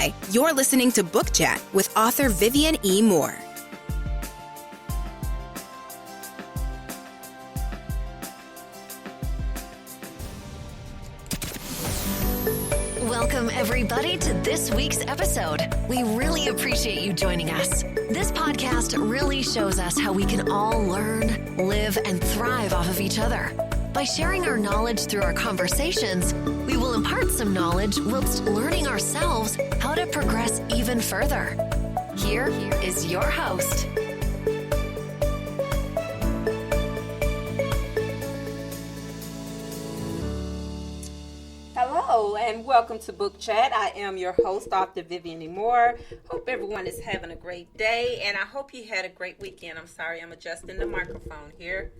Hi, you're listening to Book Chat with author Vivian E. Moore. Welcome, everybody, to this week's episode. We really appreciate you joining us. This podcast really shows us how we can all learn, live, and thrive off of each other. By sharing our knowledge through our conversations, we will impart some knowledge whilst learning ourselves how to progress even further. Here is your host. Hello and welcome to Book Chat. I am your host, Dr. Vivian E. Moore. Hope everyone is having a great day, and I hope you had a great weekend. I'm sorry, I'm adjusting the microphone here.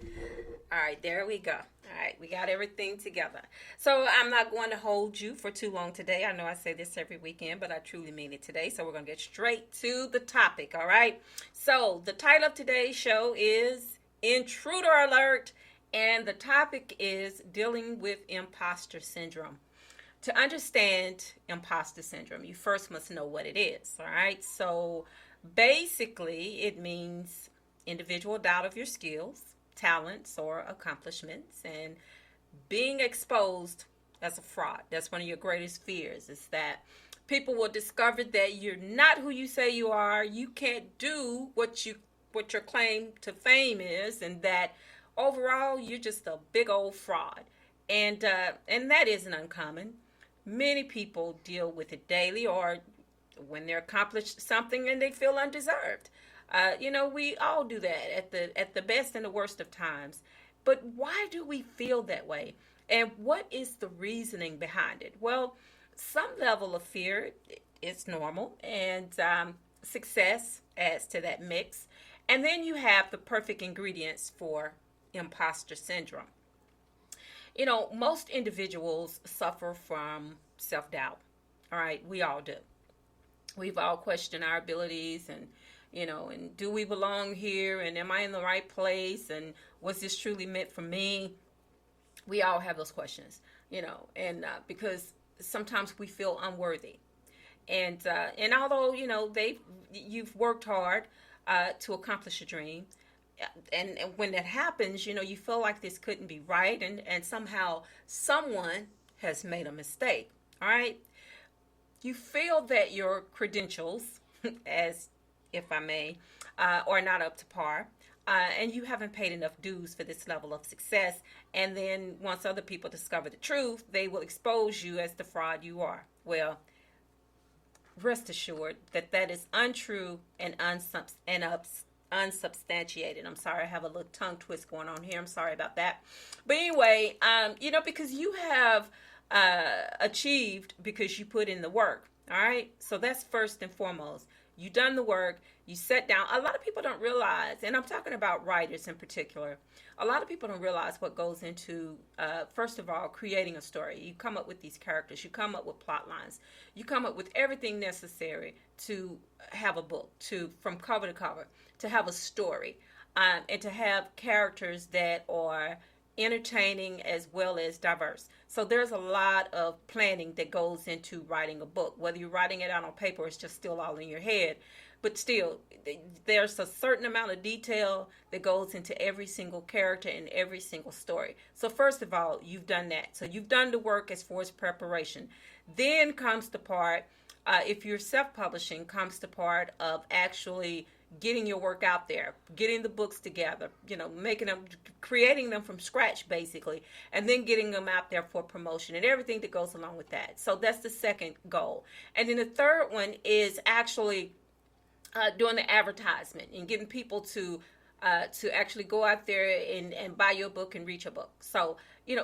All right, there we go. All right, we got everything together. So I'm not going to hold you for too long today. I know I say this every weekend, but I truly mean it today. So we're going to get straight to the topic, all right? So the title of today's show is Intruder Alert, and the topic is dealing with imposter syndrome. To understand imposter syndrome, you first must know what it is, all right? So basically, it means individual doubt of your skills, talents, or accomplishments, and being exposed as a fraud. That's one of your greatest fears, is that people will discover that you're not who you say you are, you can't do what your claim to fame is, and that overall you're just a big old fraud. And that isn't uncommon. Many people deal with it daily, or when they accomplish something and they feel undeserved. We all do that at the best and the worst of times. But why do we feel that way? And what is the reasoning behind it? Well, some level of fear is normal, and success adds to that mix. And then you have the perfect ingredients for imposter syndrome. Most individuals suffer from self-doubt. All right, we all do. We've all questioned our abilities and do we belong here? And am I in the right place? And was this truly meant for me? We all have those questions, because sometimes we feel unworthy. And although, you've worked hard to accomplish a dream, and when that happens, you feel like this couldn't be right, and somehow someone has made a mistake, all right? You feel that your credentials, as if I may, are not up to par, and you haven't paid enough dues for this level of success, and then once other people discover the truth, they will expose you as the fraud you are. Well, rest assured that is untrue and unsubstantiated. I'm sorry, I have a little tongue twist going on here. I'm sorry about that. But anyway, because you have achieved because you put in the work. All right. So that's first and foremost. You done the work. You sat down. A lot of people don't realize, and I'm talking about writers in particular. A lot of people don't realize what goes into, first of all, creating a story. You come up with these characters. You come up with plot lines. You come up with everything necessary to have a book, from cover to cover, to have a story, and to have characters that are entertaining as well as diverse. So there's a lot of planning that goes into writing a book, whether you're writing it out on paper or it's just still all in your head. But still, there's a certain amount of detail that goes into every single character and every single story. So first of all, you've done that. So you've done the work as far as preparation. Then comes the part, if you're self-publishing, comes the part of actually getting your work out there, getting the books together, making them, creating them from scratch, basically, and then getting them out there for promotion and everything that goes along with that. So that's the second goal. And then the third one is actually doing the advertisement and getting people to actually go out there and buy your book and read your book. So,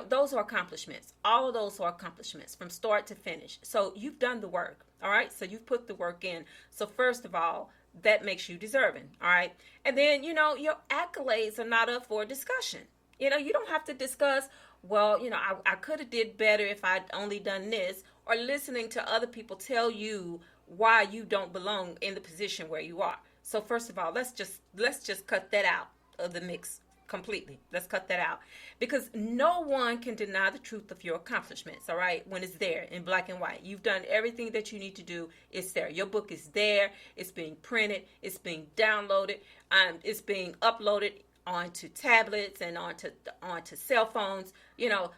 those are accomplishments. All of those are accomplishments from start to finish. So you've done the work, all right? So you've put the work in. So first of all, that makes you deserving, all right? And then, your accolades are not up for discussion. You don't have to discuss, well, I could have did better if I'd only done this, or listening to other people tell you why you don't belong in the position where you are. So first of all, let's just cut that out of the mix completely. Let's cut that out. Because no one can deny the truth of your accomplishments, all right, when it's there in black and white. You've done everything that you need to do. It's there. Your book is there. It's being printed. It's being downloaded. It's being uploaded onto tablets and onto cell phones,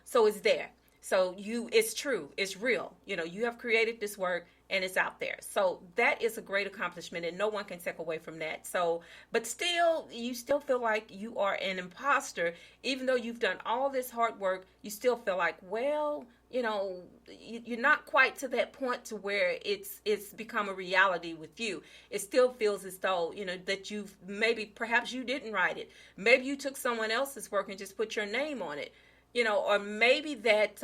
so it's there. So it's true. It's real. You have created this work and it's out there. So that is a great accomplishment and no one can take away from that. So, but still, you still feel like you are an imposter. Even though you've done all this hard work, you still feel like, well, you're not quite to that point to where it's become a reality with you. It still feels as though, that perhaps you didn't write it. Maybe you took someone else's work and just put your name on it. Or maybe that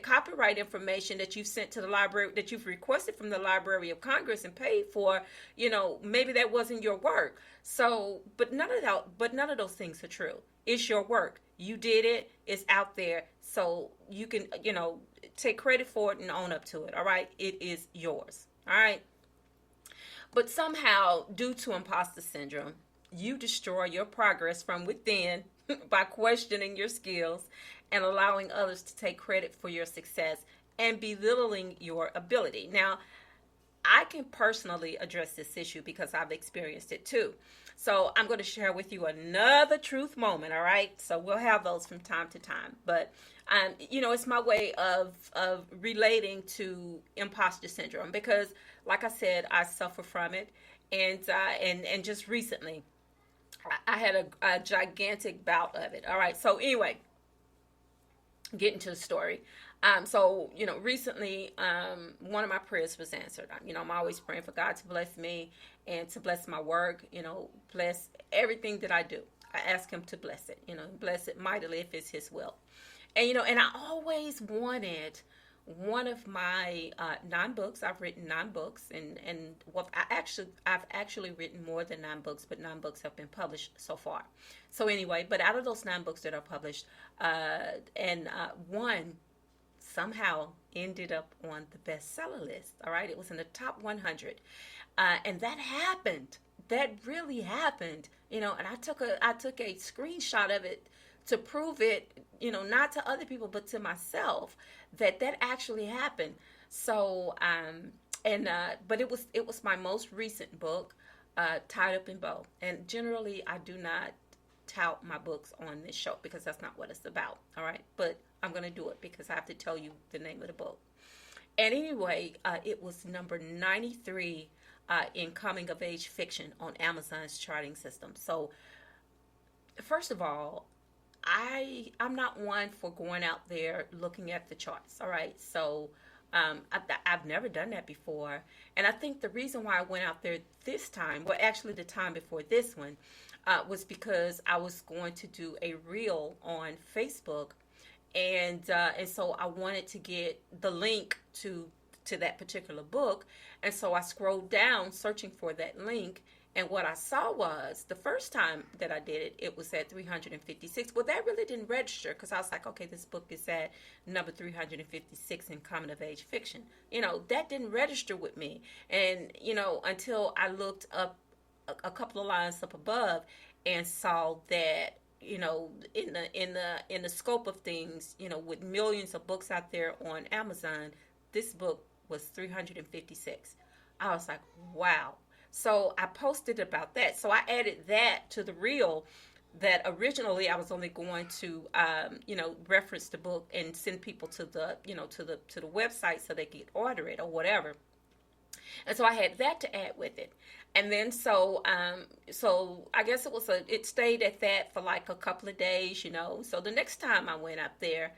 copyright information that you've sent to the library, that you've requested from the Library of Congress and paid for, maybe that wasn't your work. So, but none of those things are true. It's your work. You did it. It's out there. So you can, take credit for it and own up to it. All right. It is yours. All right. But somehow, due to imposter syndrome, you destroy your progress from within by questioning your skills and allowing others to take credit for your success and belittling your ability. Now, I can personally address this issue because I've experienced it too. So I'm going to share with you another truth moment, all right? So we'll have those from time to time. But, it's my way of relating to imposter syndrome because, like I said, I suffer from it. And just recently, I had a gigantic bout of it. All right. So anyway, getting to the story. Recently, one of my prayers was answered. I'm always praying for God to bless me and to bless my work, bless everything that I do. I ask him to bless it, bless it mightily if it's his will. And, and I always wanted one of my 9 books. I've written 9 books, and I've actually written more than 9 books, but 9 books have been published so far. So anyway, but out of those 9 books that are published, one somehow ended up on the bestseller list. All right, it was in the top 100, and that happened. That really happened, and I took a screenshot of it to prove it, not to other people, but to myself, that actually happened. So, but it was my most recent book, Tied Up in Bow. And generally, I do not tout my books on this show because that's not what it's about. All right. But I'm going to do it because I have to tell you the name of the book. And anyway, it was number 93 in coming of age fiction on Amazon's charting system. So, first of all, I'm not one for going out there looking at the charts, all right? So I've never done that before. And I think the reason why I went out there this time, well, actually the time before this one, was because I was going to do a reel on Facebook. And so I wanted to get the link to that particular book. And so I scrolled down searching for that link. And what I saw was, the first time that I did it, it was at 356. Well, that really didn't register because I was like, okay, this book is at number 356 in coming of age fiction. That didn't register with me. And, until I looked up a couple of lines up above and saw that, in the scope of things, with millions of books out there on Amazon, this book was 356. I was like, wow. So I posted about that. So I added that to the reel that originally I was only going to, reference the book and send people to the, to the website so they could order it or whatever. And so I had that to add with it. And then so I guess it stayed at that for like a couple of days, So the next time I went up there,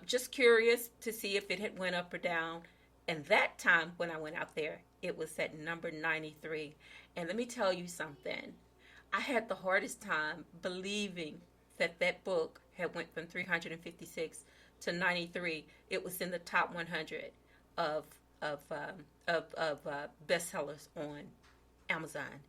just curious to see if it had went up or down. And that time when I went out there, it was at number 93. And let me tell you something. I had the hardest time believing that book had went from 356 to 93. It was in the top 100 of bestsellers on Amazon.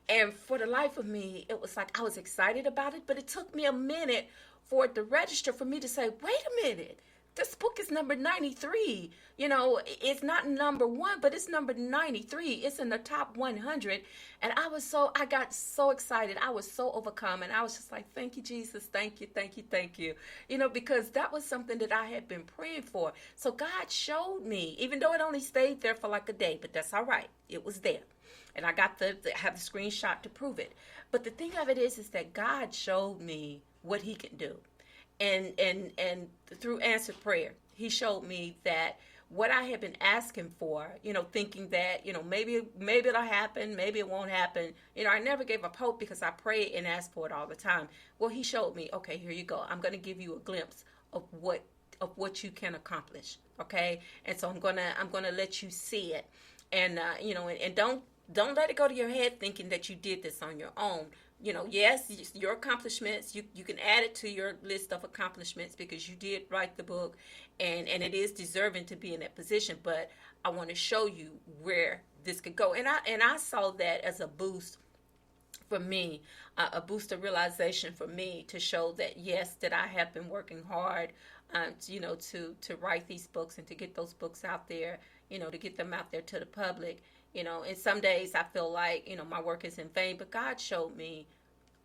And for the life of me, it was like I was excited about it, but it took me a minute for it to register for me to say, wait a minute. this book is number 93. You know, it's not number one, but it's number 93. It's in the top 100. And I got so excited. I was so overcome. And I was just like, thank you, Jesus. Thank you, thank you, thank you. You know, because that was something that I had been praying for. So God showed me, even though it only stayed there for like a day, but that's all right. It was there. And I got have the screenshot to prove it. But the thing of it is that God showed me what he can do. And through answered prayer, he showed me that what I had been asking for, you know, thinking that, you know, maybe it'll happen, maybe it won't happen. You know, I never gave up hope because I prayed and asked for it all the time. Well, he showed me, okay, here you go. I'm going to give you a glimpse of what you can accomplish. Okay. And so I'm going to let you see it. And, you know, and don't let it go to your head thinking that you did this on your own. You know, yes, your accomplishments, you can add it to your list of accomplishments because you did write the book and it is deserving to be in that position. But I want to show you where this could go. And I saw that as a boost for me, a boost of realization for me to show that, yes, that I have been working hard, you know, to write these books and to get those books out there, you know, to get them out there to the public. You know, and some days I feel like, you know, my work is in vain, but God showed me,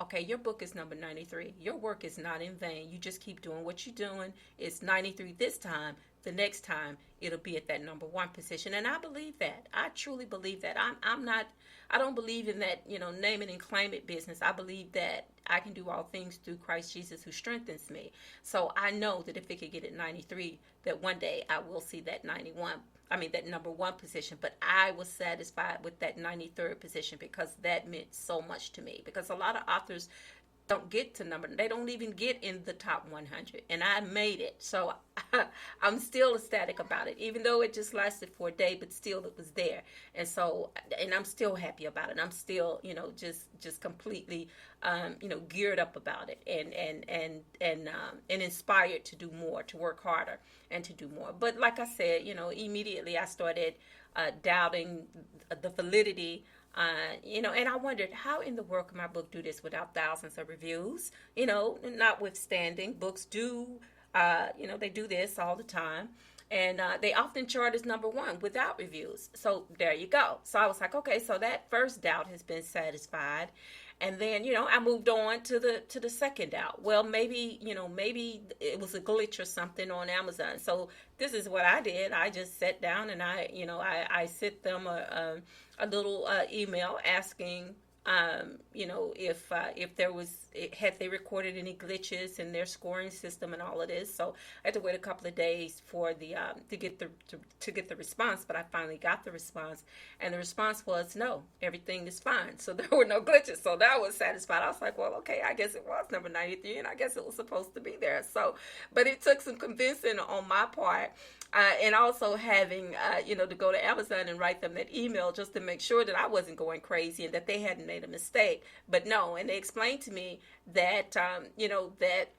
okay, your book is number 93. Your work is not in vain. You just keep doing what you're doing. It's 93 this time. The next time it'll be at that number one position. And I believe that. I truly believe that. I don't believe in that, you know, name it and claim it business. I believe that I can do all things through Christ Jesus who strengthens me. So I know that if it could get at 93, that one day I will see that that number one position, but I was satisfied with that 93rd position because that meant so much to me. Because a lot of authors don't get to they don't even get in the top 100, and I made it. So I'm still ecstatic about it, even though it just lasted for a day, but still it was there. And so, and I'm still happy about it. I'm still, you know, just completely, you know, geared up about it and inspired to do more, to work harder and to do more. But like I said, you know, immediately I started doubting the validity. You know, and I wondered, how in the world can my book do this without thousands of reviews? You know, notwithstanding, books do, you know, they do this all the time. And they often chart as number one without reviews. So there you go. So I was like, okay, so that first doubt has been satisfied. And then, you know, I moved on to the second doubt. Well, maybe it was a glitch or something on Amazon. So this is what I did. I just sat down and I sent them a little email asking, you know, if had they recorded any glitches in their scoring system and all of this. So I had to wait a couple of days for the to get the response, but I finally got the response, and the response was no, everything is fine. So there were no glitches. So that was satisfied. I was like, well, okay, I guess it was number 93, and I guess it was supposed to be there. So, but it took some convincing on my part. And also having, you know, to go to Amazon and write them that email just to make sure that I wasn't going crazy and that they hadn't made a mistake. But no, and they explained to me that, you know, that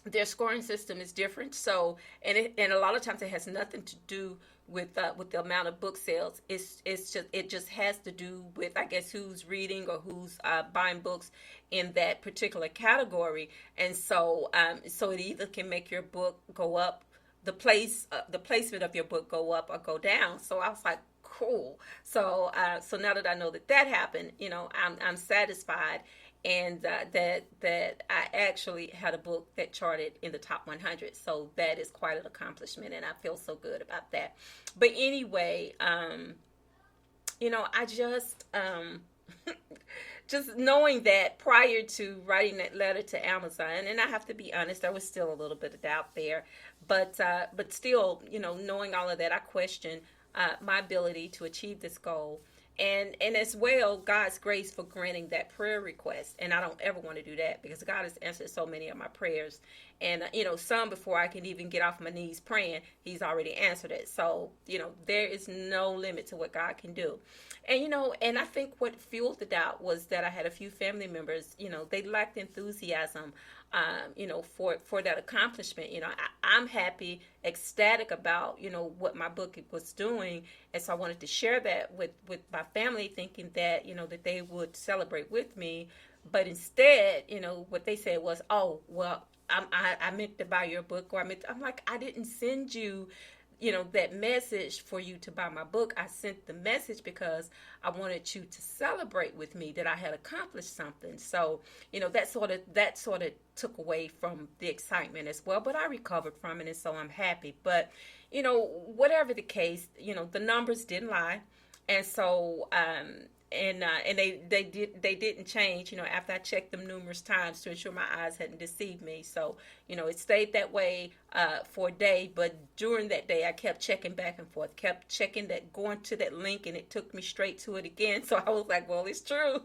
their scoring system is different. So, and a lot of times it has nothing to do with the amount of book sales. It just has to do with, I guess, who's reading or who's buying books in that particular category. And so, so it either can make your book go up, the placement of your book go up or go down. So I was like, cool. So so now that I know that happened, you know, I'm satisfied, and that I actually had a book that charted in the top 100. So that is quite an accomplishment, and I feel so good about that. But anyway, you know, I just just knowing that prior to writing that letter to Amazon, and I have to be honest, there was still a little bit of doubt there, but still, you know, knowing all of that, I questioned my ability to achieve this goal, and as well, God's grace for granting that prayer request. And I don't ever want to do that because God has answered so many of my prayers, and you know, some before I can even get off my knees praying, He's already answered it. So, you know, there is no limit to what God can do. And, you know, and I think what fueled the doubt was that I had a few family members, you know, they lacked enthusiasm, you know, for that accomplishment. You know, I'm happy, ecstatic about, you know, what my book was doing. And so I wanted to share that with my family, thinking that, you know, that they would celebrate with me. But instead, you know, what they said was, oh, well, I meant to buy your book, or I'm like, I didn't send you, that message for you to buy my book. I sent the message because I wanted you to celebrate with me that I had accomplished something. So, that sort of took away from the excitement as well, but I recovered from it, and so I'm happy. But, whatever the case, the numbers didn't lie. And so, and they didn't change, after I checked them numerous times to ensure my eyes hadn't deceived me. So, it stayed that way for a day, but during that day I kept checking back and forth, kept checking that, going to that link, and it took me straight to it again. So I was like, well, it's true.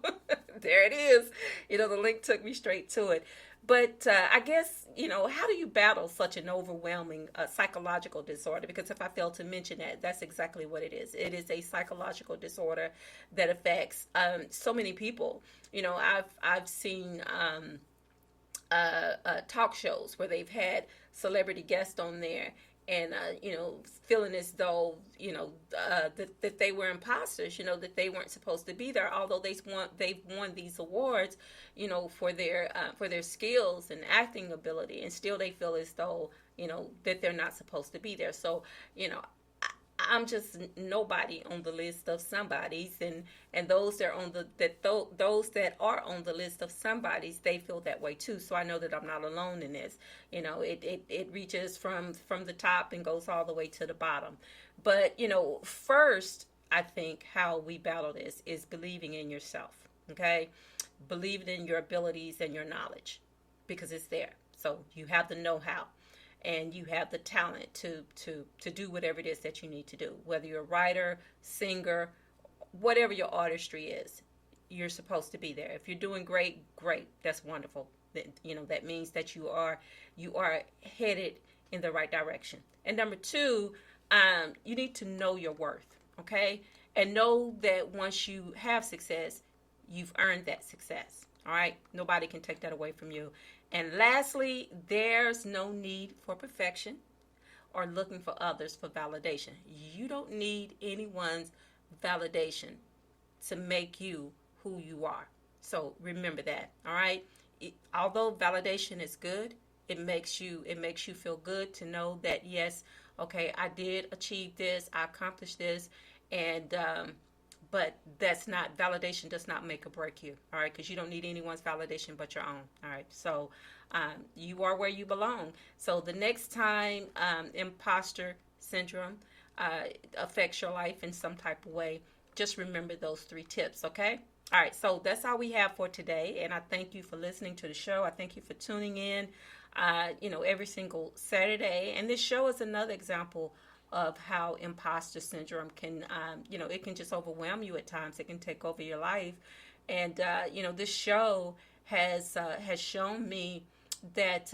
There it is. The link took me straight to it. But I guess, how do you battle such an overwhelming psychological disorder? Because if I failed to mention that, that's exactly what it is. It is a psychological disorder that affects so many people. I've seen talk shows where they've had celebrity guests on there, and feeling as though that they were imposters, that they weren't supposed to be there, although they've won these awards, for their skills and acting ability, and still they feel as though that they're not supposed to be there. So I'm just nobody on the list of somebody's, and those that are on the list of somebody's, they feel that way too. So I know that I'm not alone in this. It reaches from the top and goes all the way to the bottom. But first, I think how we battle this is believing in yourself. Okay, believing in your abilities and your knowledge, because it's there. So you have the know-how. And you have the talent to do whatever it is that you need to do. Whether you're a writer, singer, whatever your artistry is, you're supposed to be there. If you're doing great, that's wonderful. That means that you are headed in the right direction. And number two, you need to know your worth, okay? And know that once you have success, you've earned that success. All right? Nobody can take that away from you. And lastly, there's no need for perfection or looking for others for validation. You don't need anyone's validation to make you who you are. So remember that, all right? Although validation is good, it makes you feel good to know that, yes, okay, I did achieve this, I accomplished this, and but validation does not make or break you, all right? Because you don't need anyone's validation but your own, all right? So you are where you belong. So the next time imposter syndrome affects your life in some type of way, just remember those 3 tips, okay? All right, so that's all we have for today, and I thank you for listening to the show. I thank you for tuning in, every single Saturday. And this show is another example of how imposter syndrome can, it can just overwhelm you at times. It can take over your life. And, this show has shown me that,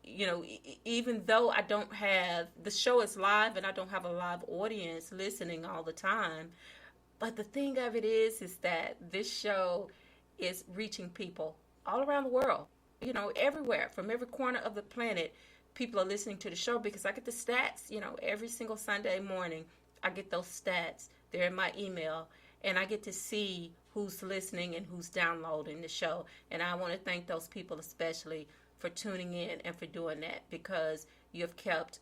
even though I don't have, the show is live and I don't have a live audience listening all the time, but the thing of it is that this show is reaching people all around the world, everywhere, from every corner of the planet. People are listening to the show because I get the stats, every single Sunday morning. I get those stats. They're in my email, and I get to see who's listening and who's downloading the show. And I want to thank those people especially for tuning in and for doing that, because you have kept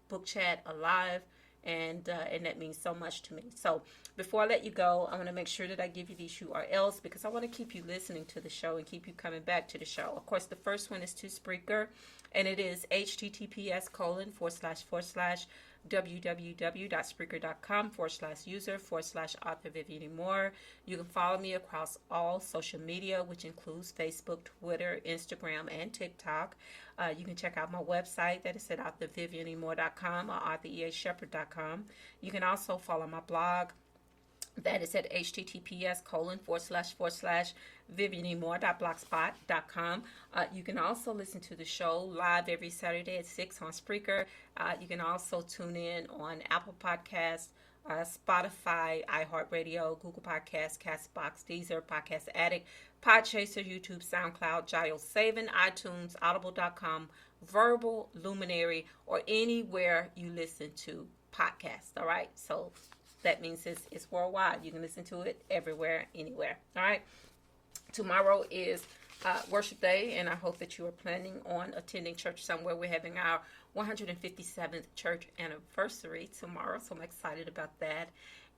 Book Chat alive, and that means so much to me. So before I let you go, I want to make sure that I give you these URLs, because I want to keep you listening to the show and keep you coming back to the show. Of course, the first one is to Spreaker, and it is https://www.spreaker.com/user/author Vivian Moore. You can follow me across all social media, which includes Facebook, Twitter, Instagram, and TikTok. You can check out my website, that is at authorvivianmoore.com or author.eashepard.com. You can also follow my blog, that is at https://vivianmoore.blogspot.com. You can also listen to the show live every Saturday at 6 on Spreaker. You can also tune in on Apple Podcasts, Spotify, iHeartRadio, Google Podcasts, CastBox, Deezer, Podcast Addict, Podchaser, YouTube, SoundCloud, JioSaven, iTunes, Audible.com, Verbal, Luminary, or anywhere you listen to podcasts. All right, so that means it's worldwide. You can listen to it everywhere, anywhere. All right. Tomorrow is worship day, and I hope that you are planning on attending church somewhere. We're having our 157th church anniversary tomorrow, so I'm excited about that.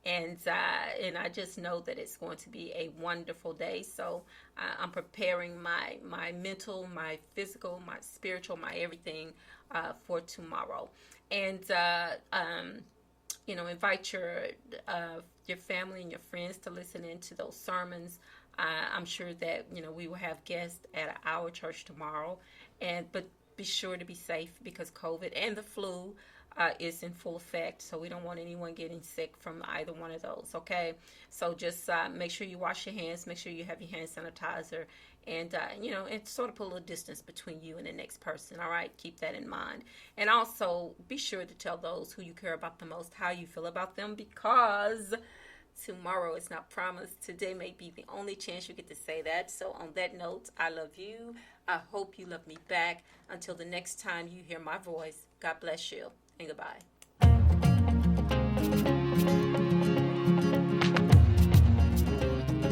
And I just know that it's going to be a wonderful day. So I'm preparing my mental, my physical, my spiritual, my everything for tomorrow. And invite your family and your friends to listen into those sermons. I'm sure that we will have guests at our church tomorrow, but be sure to be safe because COVID and the flu is in full effect, so we don't want anyone getting sick from either one of those. Okay, so just make sure you wash your hands, make sure you have your hand sanitizer, and and sort of put a little distance between you and the next person. All right, keep that in mind, and also be sure to tell those who you care about the most how you feel about them, because tomorrow is not promised. Today may be the only chance you get to say that. So on that note, I love you. I hope you love me back. Until the next time you hear my voice, God bless you and goodbye.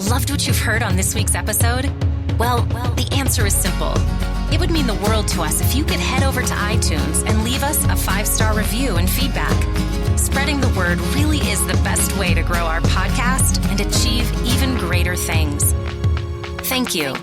Loved what you've heard on this week's episode? Well, the answer is simple. It would mean the world to us if you could head over to iTunes and leave us a 5-star review and feedback. Spreading the word really is the best way to grow our podcast and achieve even greater things. Thank you.